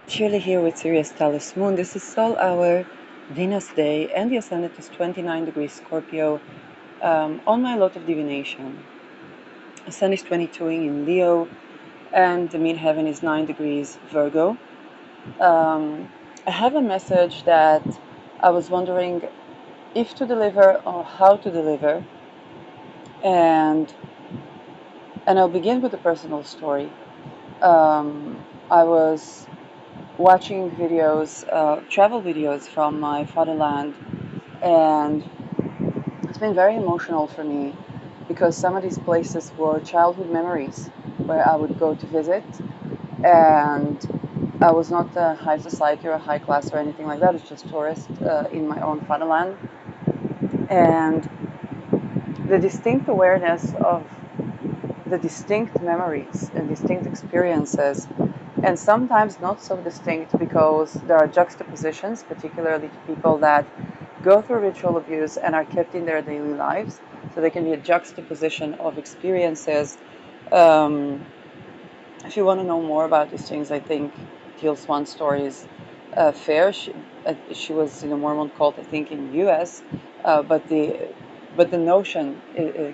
Shirley here with Sirius Talis Moon. This is Sol Hour, Venus Day, and the Ascendant is 29 degrees Scorpio on my lot of divination. The Sun is 22 in Leo, and the midheaven is 9 degrees Virgo. I have a message that I was wondering if to deliver or how to deliver, and I'll begin with a personal story. I was watching videos, travel videos from my fatherland, and it's been very emotional for me because some of these places were childhood memories where I would go to visit, and I was not a high society or a high class or anything like that. It's just tourist in my own fatherland, and the distinct awareness of the distinct memories and distinct experiences, and sometimes not so distinct because there are juxtapositions, particularly to people that go through ritual abuse and are kept in their daily lives. So there can be a juxtaposition of experiences. If you want to know more about these things, I think Teal Swan's story is fair. She was in a Mormon cult, I think, in the U.S., but the notion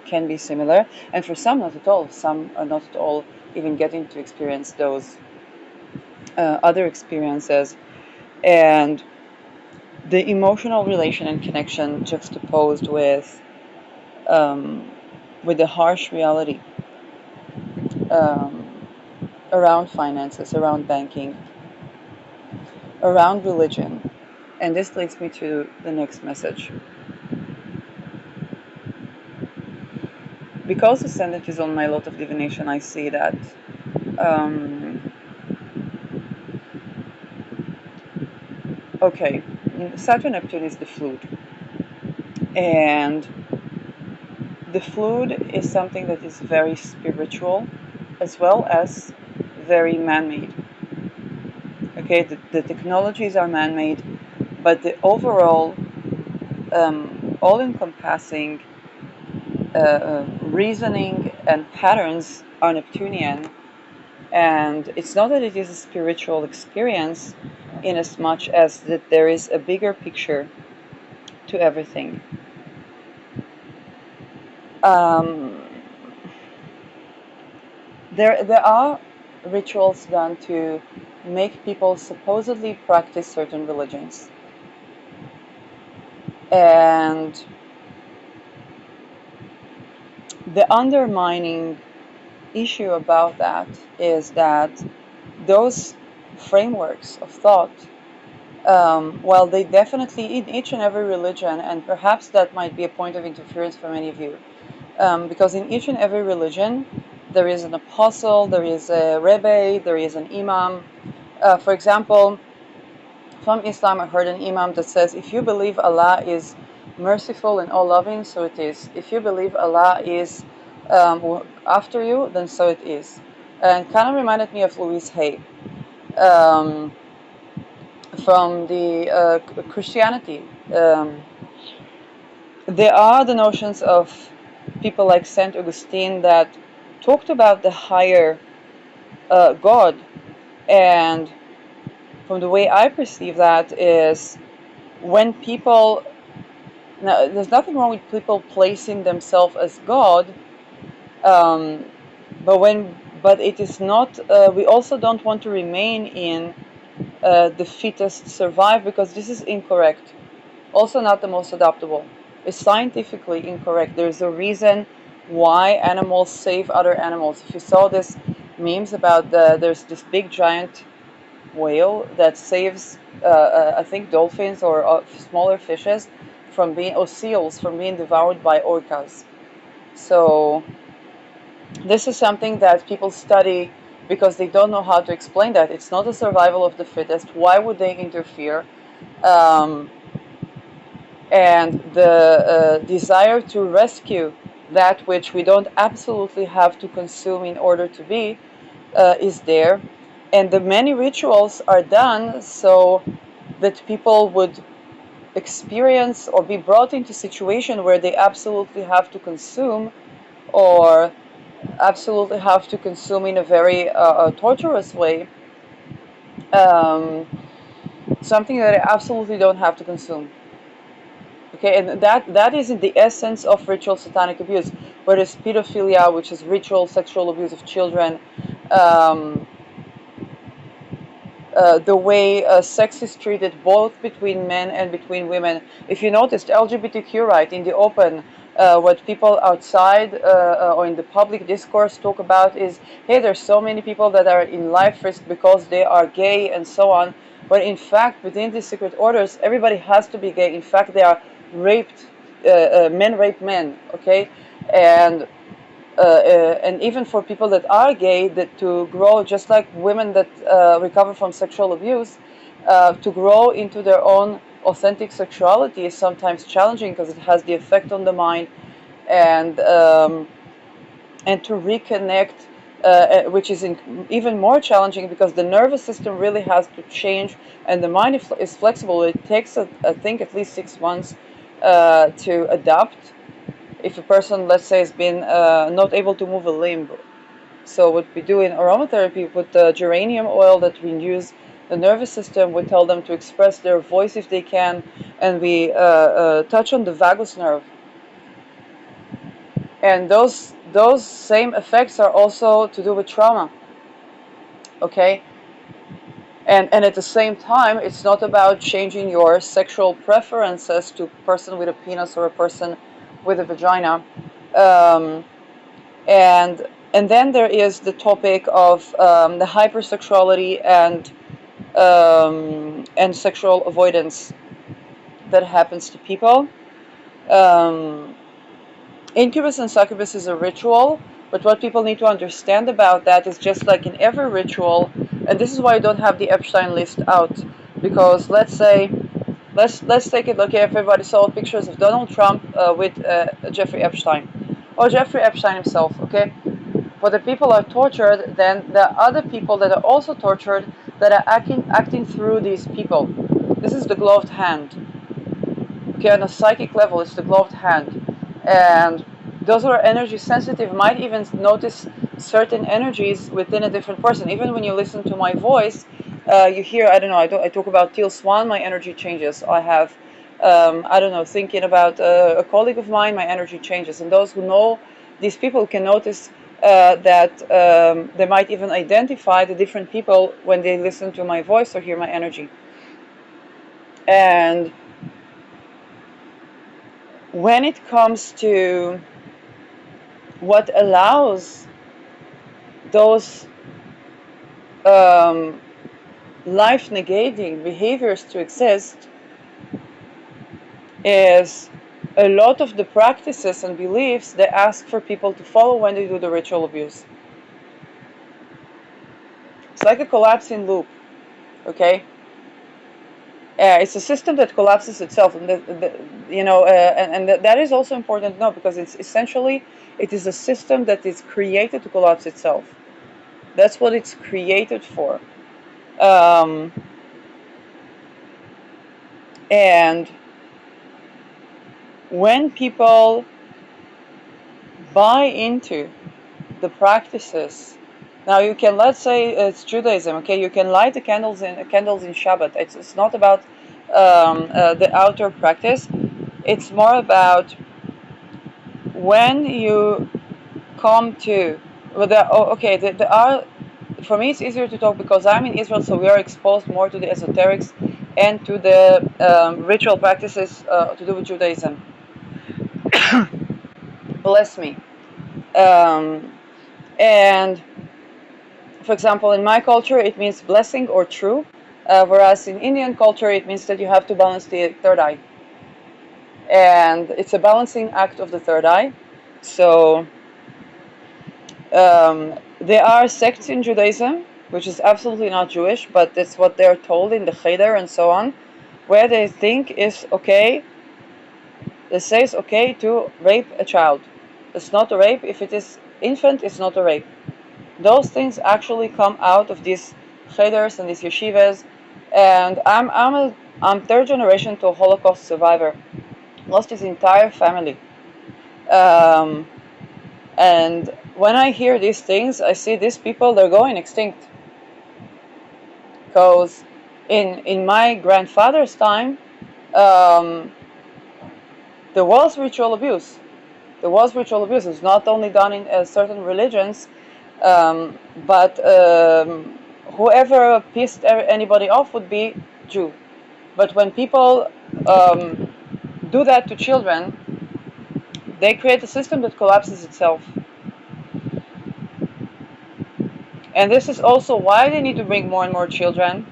can be similar, and for some not at all. Some are not at all even getting to experience those other experiences, and the emotional relation and connection juxtaposed with the harsh reality um, around finances, around banking, around religion. And this leads me to the next message. Because Ascendant is on my lot of divination, I see that okay, Saturn Neptune is the flute, and the flute is something that is very spiritual as well as very man-made. Okay, the technologies are man-made, but the overall all-encompassing reasoning and patterns are Neptunian, and it's not that it is a spiritual experience in as much as that there is a bigger picture to everything. Um, there are rituals done to make people supposedly practice certain religions, and the undermining issue about that is that those frameworks of thought, while they definitely in each and every religion, and perhaps that might be a point of interference for many of you, because in each and every religion there is an apostle, there is a rebbe, there is an imam. For example, from Islam, I heard an imam that says, if you believe Allah is merciful and all-loving, so it is. If you believe Allah is after you, then so it is. And kind of reminded me of Louise Hay um, from the Christianity. There are the notions of people like Saint Augustine that talked about the higher God, and from the way I perceive that is when people, now there's nothing wrong with people placing themselves as God, um, but it is not. We also don't want to remain in the fittest survive, because this is incorrect. Also, not the most adaptable. It's scientifically incorrect. There's a reason why animals save other animals. If you saw this memes about there's this big giant whale that saves, I think, dolphins or smaller fishes from being, or seals from being devoured by orcas. So this is something that people study because they don't know how to explain that. It's not a survival of the fittest. Why would they interfere? Um, and the desire to rescue that which we don't absolutely have to consume in order to be is there. And the many rituals are done so that people would experience or be brought into a situation where they absolutely have to consume, or absolutely have to consume in a very torturous way, um, something that I absolutely don't have to consume. Okay, and that isn't the essence of ritual satanic abuse. Whereas pedophilia, which is ritual sexual abuse of children, um, the way sex is treated both between men and between women. If you noticed, LGBTQ right in the open, what people outside or in the public discourse talk about is, hey, there's so many people that are in life risk because they are gay and so on. But in fact, within these secret orders, everybody has to be gay. In fact, they are raped, men rape men, okay? And even for people that are gay, that to grow just like women that recover from sexual abuse, to grow into their own authentic sexuality is sometimes challenging because it has the effect on the mind, and um, and to reconnect, which is even more challenging because the nervous system really has to change, and the mind is flexible. It takes, I think, at least 6 months to adapt if a person, let's say, has been not able to move a limb. So what we do in aromatherapy with the geranium oil that we use the nervous system, we tell them to express their voice if they can, and we touch on the vagus nerve. And those same effects are also to do with trauma. Okay, and at the same time, it's not about changing your sexual preferences to a person with a penis or a person with a vagina. Um, and and then there is the topic of the hypersexuality and sexual avoidance that happens to people. Um, Incubus and succubus is a ritual, but what people need to understand about that is just like in every ritual, and this is why I don't have the Epstein list out, because let's take it. Okay, everybody saw pictures of Donald Trump with Jeffrey Epstein, or Jeffrey Epstein himself. Okay, but the people are tortured, then there are other people that are also tortured that are acting through these people. This is the gloved hand. Okay, on a psychic level, it's the gloved hand. And those who are energy sensitive might even notice certain energies within a different person. Even when you listen to my voice, you hear, I don't know, I talk about Teal Swan, my energy changes. I have, I don't know, thinking about a colleague of mine, my energy changes. And those who know these people can notice that they might even identify the different people when they listen to my voice or hear my energy. And when it comes to what allows those life negating behaviors to exist is a lot of the practices and beliefs they ask for people to follow when they do the ritual abuse. It's like a collapsing loop, okay? It's a system that collapses itself, and that is also important to know, because it's essentially, it is a system that is created to collapse itself. That's what it's created for. And when people buy into the practices, now you can, let's say it's Judaism, okay, you can light the candles in Shabbat. It's not about the outer practice. It's more about when you come to, well, there are, for me it's easier to talk because I'm in Israel, so we are exposed more to the esoterics and to the ritual practices to do with Judaism. Bless me. And for example, in my culture, it means blessing or true, whereas in Indian culture, it means that you have to balance the third eye. And it's a balancing act of the third eye. So there are sects in Judaism, which is absolutely not Jewish, but that's what they're told in the Cheder and so on, where they think is okay, they say it's okay to rape a child. It's not a rape. If it is infant, it's not a rape. Those things actually come out of these cheders and these yeshivas. And I'm third generation to a Holocaust survivor. Lost his entire family. And when I hear these things, I see these people, they're going extinct. Because in my grandfather's time, um, there was ritual abuse. There was ritual abuse. It's not only done in certain religions, but whoever pissed anybody off would be Jew. But when people do that to children, they create a system that collapses itself. And this is also why they need to bring more and more children.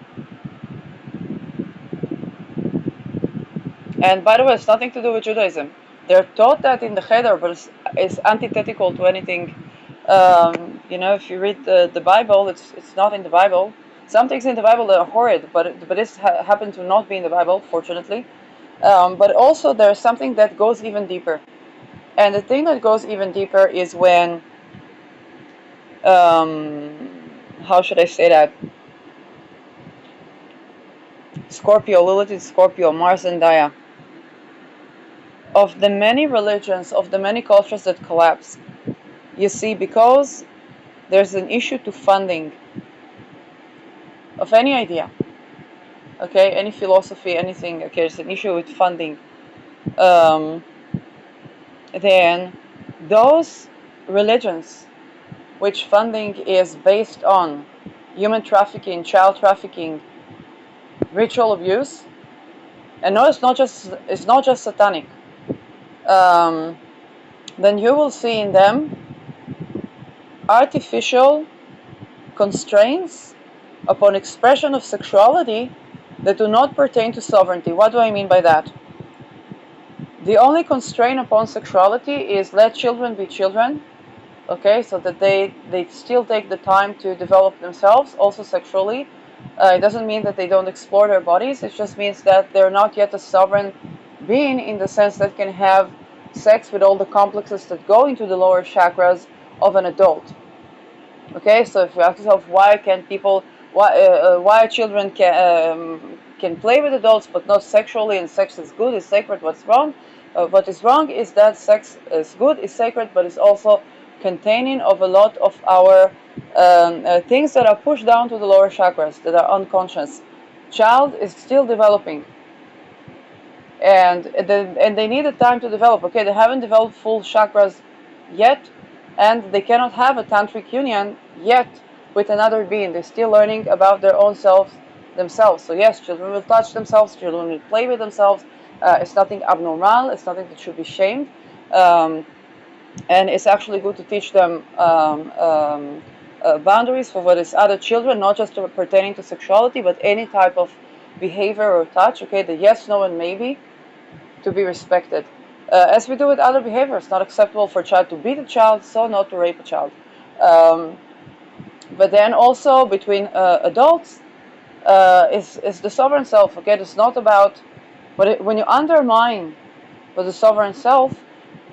And by the way, it's nothing to do with Judaism. They're taught that in the Cheder, but it's antithetical to anything. If you read the Bible, it's not in the Bible. Some things in the Bible are horrid, but this happened to not be in the Bible, fortunately. But also there's something that goes even deeper. And the thing that goes even deeper is when, how should I say that? Scorpio, Lilith is Scorpio, Mars and Gaia. Of the many religions, of the many cultures that collapse, you see, because there's an issue to funding of any idea, okay, any philosophy, anything, okay, there's an issue with funding, then those religions which funding is based on human trafficking, child trafficking, ritual abuse, and no, it's not just satanic, then you will see in them artificial constraints upon expression of sexuality that do not pertain to sovereignty. What do I mean by that? The only constraint upon sexuality is let children be children, okay, so that they still take the time to develop themselves, also sexually. It doesn't mean that they don't explore their bodies, it just means that they're not yet a sovereign being in the sense that can have sex with all the complexes that go into the lower chakras of an adult. Okay, so if you ask yourself why children can play with adults but not sexually, and sex is good, is sacred, what's wrong? What is wrong is that sex is good, is sacred, but it's also containing of a lot of our things that are pushed down to the lower chakras, that are unconscious. Child is still developing, and they need a time to develop. Okay, they haven't developed full chakras yet, and they cannot have a tantric union yet with another being. They're still learning about their own selves themselves. So yes, children will touch themselves, children will play with themselves. It's nothing abnormal, it's nothing that should be shamed, and it's actually good to teach them boundaries for what is other children, not just pertaining to sexuality, but any type of behavior or touch. Okay, the yes, no, and maybe, to be respected. As we do with other behaviors, it's not acceptable for a child to beat a child, so not to rape a child. But then also between adults is the sovereign self. Okay, it's not about, but when you undermine the sovereign self,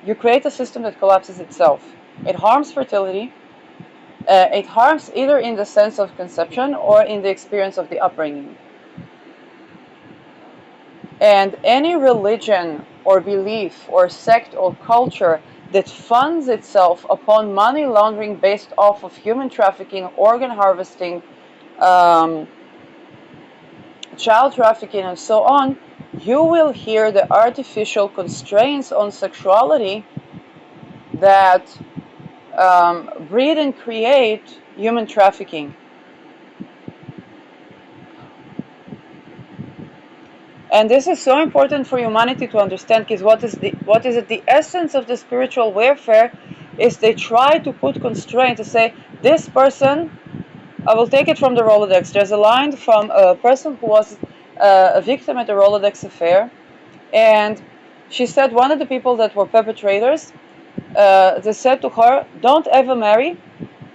you create a system that collapses itself. It harms fertility. It harms either in the sense of conception or in the experience of the upbringing. And any religion or belief or sect or culture that funds itself upon money laundering based off of human trafficking, organ harvesting, child trafficking, and so on, you will hear the artificial constraints on sexuality that breed and create human trafficking. And this is so important for humanity to understand, because what is it? The essence of the spiritual warfare is they try to put constraint to say, this person, I will take it from the Rolodex. There's a line from a person who was a victim at the Rolodex affair, and she said one of the people that were perpetrators, they said to her, don't ever marry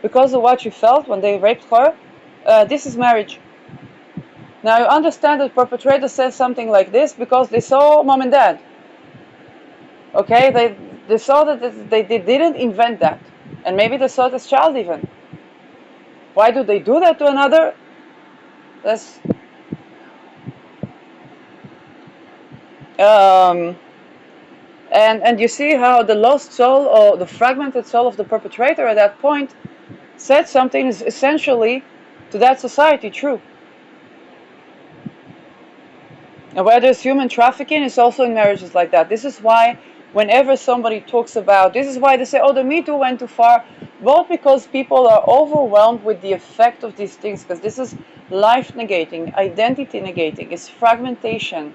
because of what you felt when they raped her. This is marriage. Now you understand that perpetrator says something like this because they saw mom and dad. Okay, they saw that they didn't invent that, and maybe they saw it as child even. Why do they do that to another? That's and you see how the lost soul or the fragmented soul of the perpetrator at that point said something essentially to that society true. And where there's human trafficking, it's also in marriages like that. This is why whenever somebody talks about, this is why they say, oh, the Me Too went too far, both because people are overwhelmed with the effect of these things, because this is life negating, identity negating, it's fragmentation.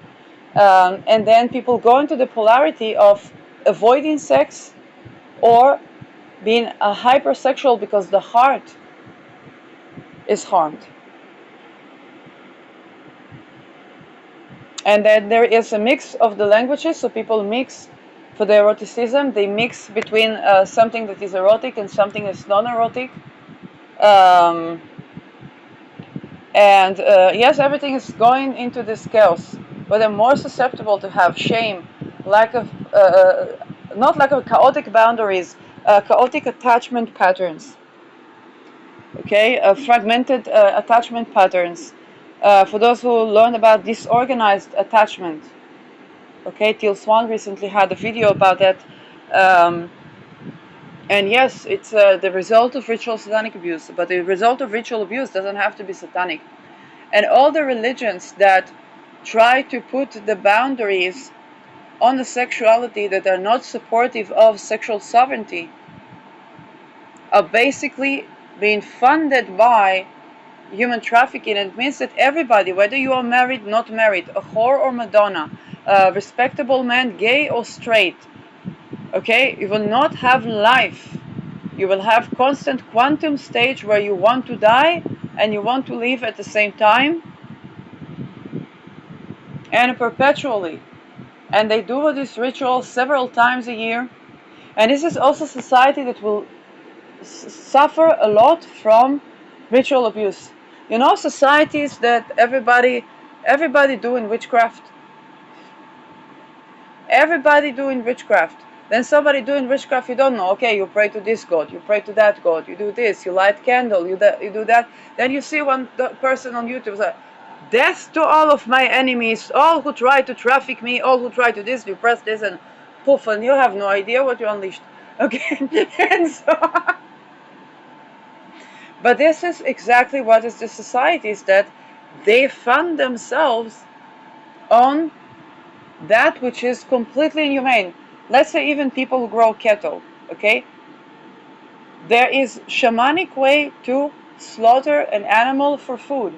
And then people go into the polarity of avoiding sex or being a hypersexual because the heart is harmed. And then there is a mix of the languages, so people mix for the eroticism, they mix between something that is erotic and something that's non-erotic. Um, and yes, everything is going into this chaos, but they're more susceptible to have shame, lack of, not lack of chaotic boundaries, chaotic attachment patterns. Okay, fragmented attachment patterns. For those who learn about disorganized attachment, okay, Teal Swan recently had a video about that. And yes, it's the result of ritual satanic abuse, but the result of ritual abuse doesn't have to be satanic. And all the religions that try to put the boundaries on the sexuality that are not supportive of sexual sovereignty are basically being funded by human trafficking. And it means that everybody, whether you are married, not married, a whore or Madonna, a respectable man, gay or straight, okay, you will not have life. You will have constant quantum stage where you want to die and you want to live at the same time, and perpetually. And they do this ritual several times a year. And this is also society that will suffer a lot from ritual abuse. You know, societies that everybody doing witchcraft, everybody doing witchcraft. Then somebody doing witchcraft, you don't know. Okay, you pray to this god, you pray to that god, you do this, you light candle, you do that. Then you see one person on YouTube say, "Death to all of my enemies, all who try to traffic me, all who try to this." You press this and poof, and you have no idea what you unleashed. Okay, and so. But this is exactly what is the societies, that they fund themselves on that which is completely inhumane. Let's say even people who grow cattle, okay? There is shamanic way to slaughter an animal for food.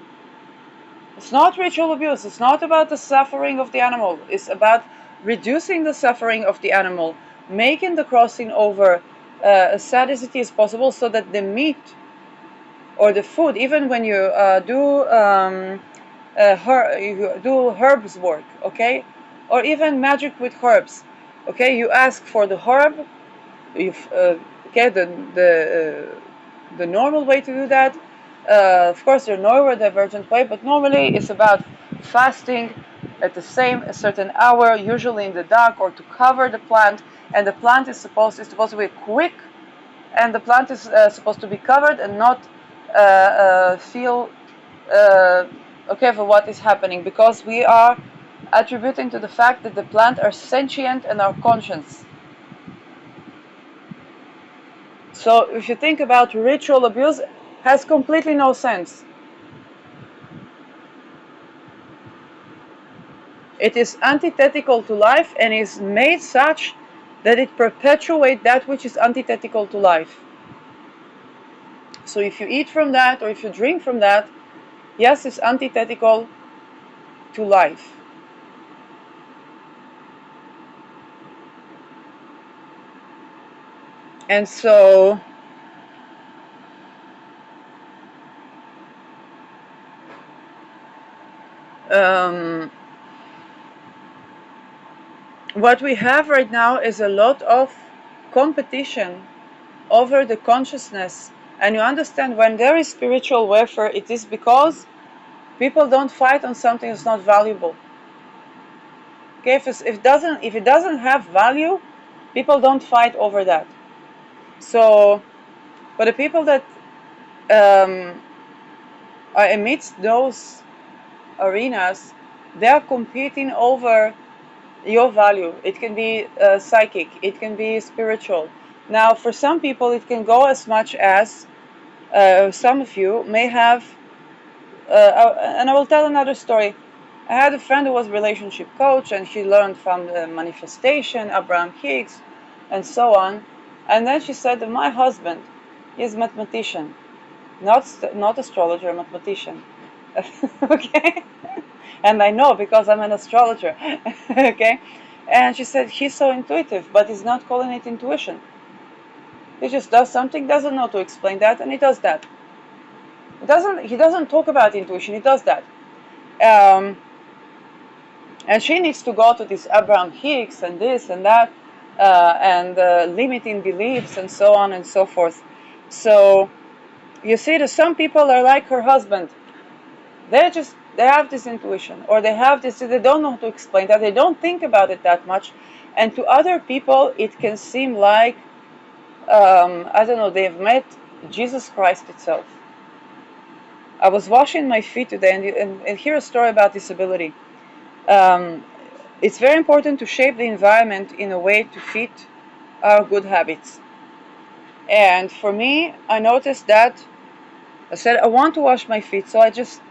It's not ritual abuse. It's not about the suffering of the animal. It's about reducing the suffering of the animal, making the crossing over as sad as it is possible, so that the meat or the food, even when you you do herbs work, okay, or even magic with herbs, okay, you ask for the herb, okay, the normal way to do that. Of course, there's neurodivergent way, but normally it's about fasting at the same a certain hour, usually in the dark, or to cover the plant. And the plant is supposed to be quick, and the plant is supposed to be covered and not feel okay for what is happening, because we are attributing to the fact that the plant are sentient and are conscious. So if you think about ritual abuse, has completely no sense. It is antithetical to life and is made such that it perpetuates that which is antithetical to life. So if you eat from that or if you drink from that, yes, it's antithetical to life. And so what we have right now is a lot of competition over the consciousness. And you understand, when there is spiritual warfare, it is because people don't fight on something that's not valuable. Okay, if it doesn't have value, people don't fight over that. So, but the people that are amidst those arenas, they are competing over your value. It can be psychic, it can be spiritual. Now, for some people, it can go as much as some of you may have, and I will tell another story. I had a friend who was a relationship coach, and she learned from the manifestation, Abraham Hicks, and so on. And then she said that my husband is a mathematician, not astrologer, mathematician. Okay, and I know because I'm an astrologer. Okay, and she said he's so intuitive, but he's not calling it intuition. He just does something, doesn't know to explain that, and he does that. He doesn't talk about intuition. He does that. And she needs to go to this Abraham Hicks and this and that, and limiting beliefs and so on and so forth. So you see that some people are like her husband. They have this intuition, or they have this, they don't know how to explain that, they don't think about it that much, and to other people it can seem like, I don't know, they've met Jesus Christ itself. I was washing my feet today, and hear a story about disability. It's very important to shape the environment in a way to fit our good habits. And for me, I noticed that I said, I want to wash my feet, so I just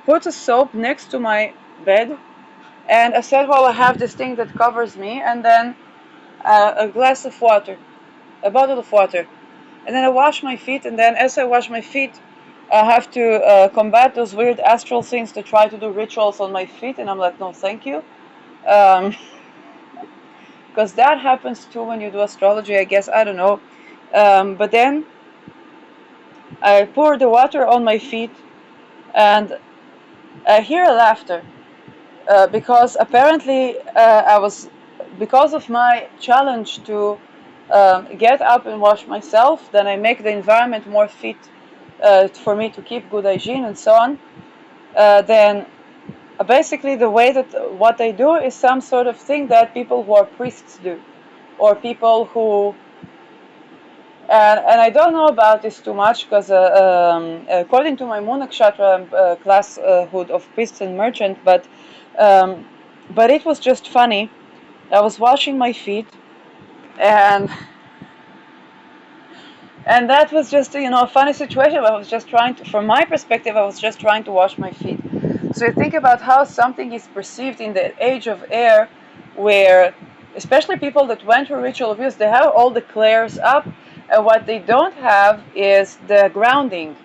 put a soap next to my bed, and I said, well, I have this thing that covers me, and then a glass of water, a bottle of water. And then I wash my feet, and then as I wash my feet, I have to combat those weird astral things to try to do rituals on my feet, and I'm like, no, thank you. Because that happens too when you do astrology, I guess, I don't know. But then I pour the water on my feet, and I hear laughter. Because apparently because of my challenge to get up and wash myself, then I make the environment more fit for me to keep good hygiene and so on. Then basically the way that what I do is some sort of thing that people who are priests do, or people who, and I don't know about this too much because according to my Moon Nakshatra classhood of priests and merchant, but it was just funny. I was washing my feet, and that was just a funny situation. I was just trying to, from my perspective, I was just trying to wash my feet. So you think about how something is perceived in the age of air, where especially people that went through ritual abuse, they have all the clairs up, and what they don't have is the grounding.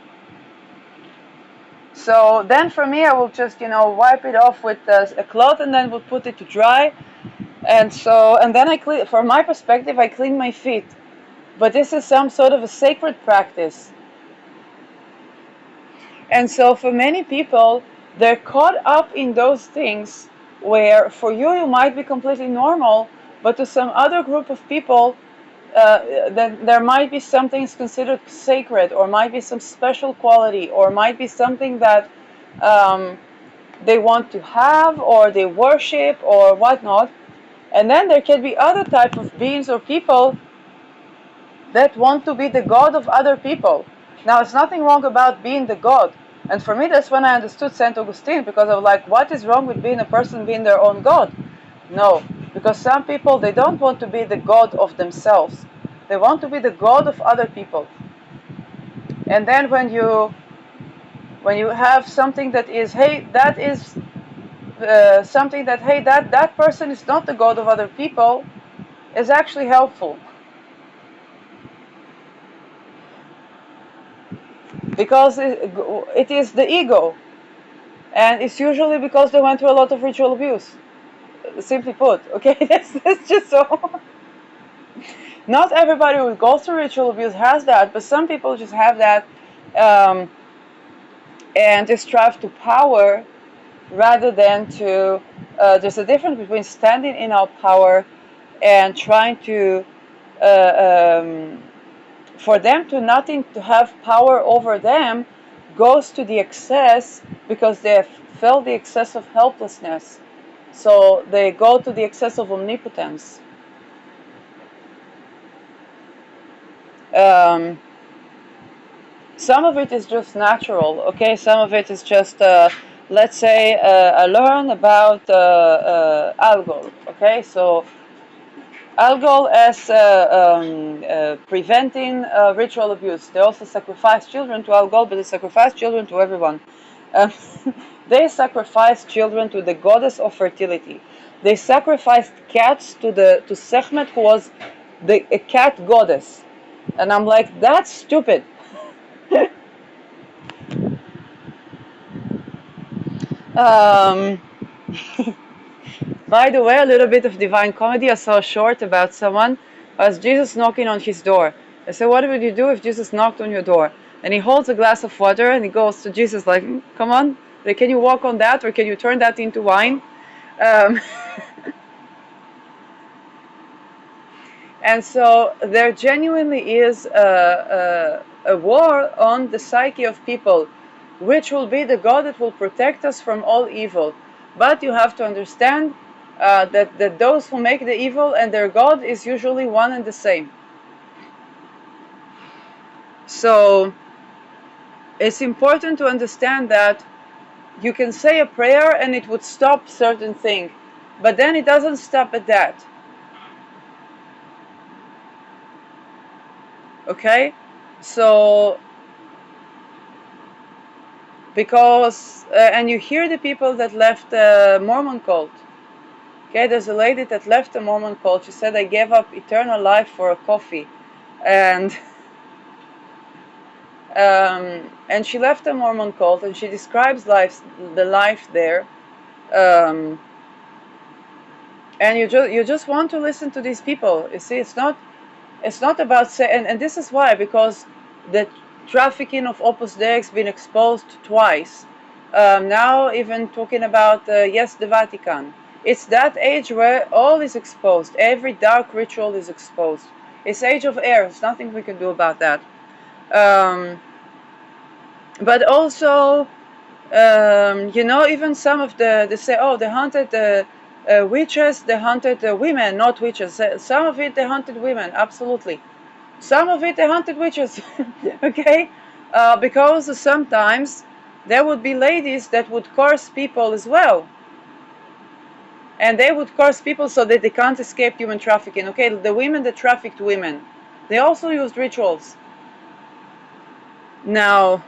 So then for me, I will just wipe it off with a cloth, and then we'll put it to dry. And then I clean. From my perspective, I clean my feet. But this is some sort of a sacred practice. And so for many people, they're caught up in those things where for you might be completely normal, but to some other group of people, then there might be something that's considered sacred, or might be some special quality, or might be something that they want to have, or they worship, or whatnot. And then there can be other type of beings or people that want to be the god of other people. Now, it's nothing wrong about being the god. And for me, that's when I understood St. Augustine, because I was like, what is wrong with being a person being their own god? No, because some people, they don't want to be the god of themselves. They want to be the god of other people. And then when you have something that is, hey, that is something that, hey, that person is not the god of other people, is actually helpful. Because it is the ego, and it's usually because they went through a lot of ritual abuse, simply put. Okay, that's just so. Not everybody who goes through ritual abuse has that, but some people just have that, and they strive to power rather than to. There's a difference between standing in our power and trying to. For them to nothing to have power over them goes to the excess, because they have felt the excess of helplessness. So they go to the excess of omnipotence. Some of it is just natural, okay? Some of it is just, let's say, I learn about alcohol, okay? So alcohol as preventing ritual abuse. They also sacrifice children to alcohol, but they sacrifice children to everyone. Um, they sacrificed children to the goddess of fertility. They sacrificed cats to Sekhmet, who was a cat goddess. And I'm like, that's stupid. um, By the way, a little bit of divine comedy. I saw a short about someone as Jesus knocking on his door. I said, what would you do if Jesus knocked on your door? And he holds a glass of water and he goes to Jesus like, come on, like, can you walk on that, or can you turn that into wine? Um, and so there genuinely is a war on the psyche of people, which will be the God that will protect us from all evil. But you have to understand that those who make the evil and their God is usually one and the same. So it's important to understand that you can say a prayer and it would stop certain thing, but then it doesn't stop at that. Okay? So, because, and you hear the people that left the Mormon cult. Okay, there's a lady that left the Mormon cult. She said, I gave up eternal life for a coffee. And and she left the Mormon cult, and she describes the life there. Um, and you just want to listen to these people. You see, it's not about and this is why, because the trafficking of Opus Dei has been exposed twice. Now even talking about yes, the Vatican. It's that age where all is exposed. Every dark ritual is exposed. It's age of air. There's nothing we can do about that. But also, even some of they say, oh, they hunted witches, they hunted women, not witches. Some of it, they hunted women, absolutely. Some of it, they hunted witches, okay? Because sometimes there would be ladies that would curse people as well. And they would curse people so that they can't escape human trafficking, okay? The women that trafficked women, they also used rituals. Now,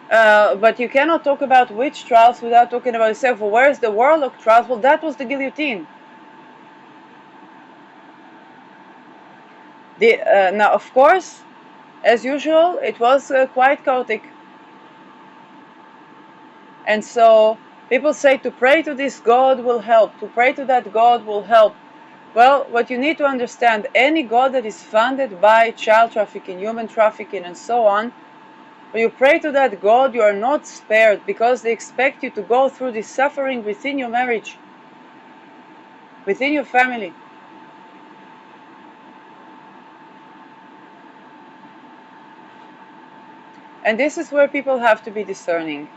but you cannot talk about witch trials without talking about yourself. Well, where's the warlock trials? Well, that was the guillotine. Now, of course, as usual, it was quite chaotic. And so people say to pray to this God will help, to pray to that God will help. Well, what you need to understand, any God that is funded by child trafficking, human trafficking, and so on, when you pray to that God, you are not spared, because they expect you to go through this suffering within your marriage, within your family. And this is where people have to be discerning.